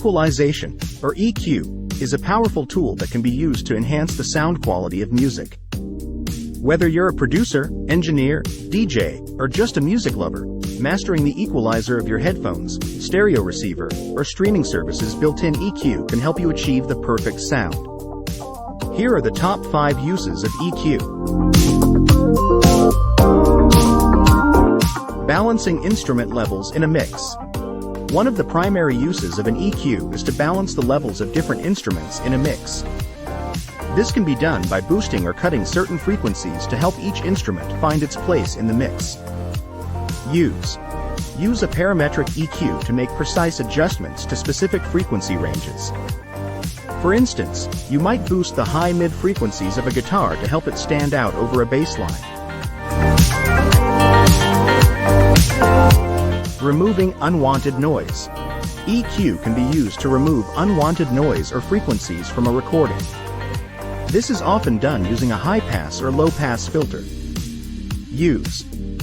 Equalization, or EQ, is a powerful tool that can be used to enhance the sound quality of music. Whether you're a producer, engineer, DJ, or just a music lover, mastering the equalizer of your headphones, stereo receiver, or streaming service's built-in EQ can help you achieve the perfect sound. Here are the top 5 uses of EQ. Balancing instrument levels in a mix. One of the primary uses of an EQ is to balance the levels of different instruments in a mix. This can be done by boosting or cutting certain frequencies to help each instrument find its place in the mix. Use a parametric EQ to make precise adjustments to specific frequency ranges. For instance, you might boost the high-mid frequencies of a guitar to help it stand out over a bass line. Removing unwanted noise. EQ can be used to remove unwanted noise or frequencies from a recording. This is often done using a high-pass or low-pass filter.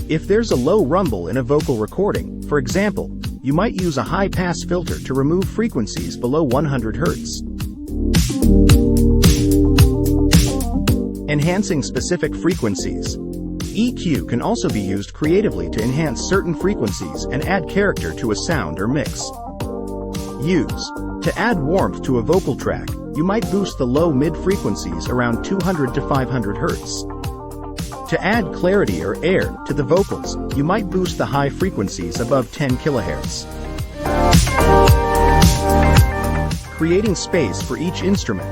If there's a low rumble in a vocal recording, for example, you might use a high-pass filter to remove frequencies below 100 Hz. Enhancing specific frequencies. EQ can also be used creatively to enhance certain frequencies and add character to a sound or mix. To add warmth to a vocal track, you might boost the low-mid frequencies around 200 to 500 Hz. To add clarity or air to the vocals, you might boost the high frequencies above 10 kHz. Creating space for each instrument.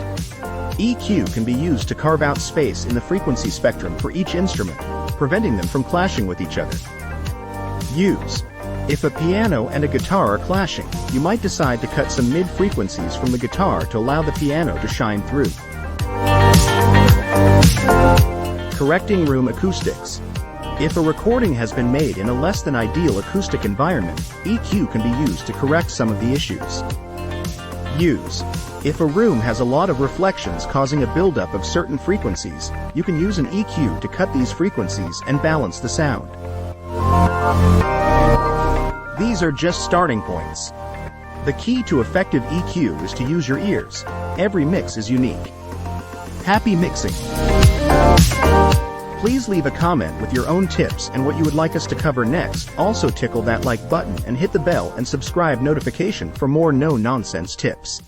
EQ can be used to carve out space in the frequency spectrum for each instrument, preventing them from clashing with each other. If a piano and a guitar are clashing, you might decide to cut some mid-frequencies from the guitar to allow the piano to shine through. Correcting room acoustics. If a recording has been made in a less than ideal acoustic environment, EQ can be used to correct some of the issues. If a room has a lot of reflections causing a buildup of certain frequencies, you can use an EQ to cut these frequencies and balance the sound. These are just starting points. The key to effective EQ is to use your ears. Every mix is unique. Happy mixing! Please leave a comment with your own tips and what you would like us to cover next. Also tickle that like button and hit the bell and subscribe notification for more no-nonsense tips.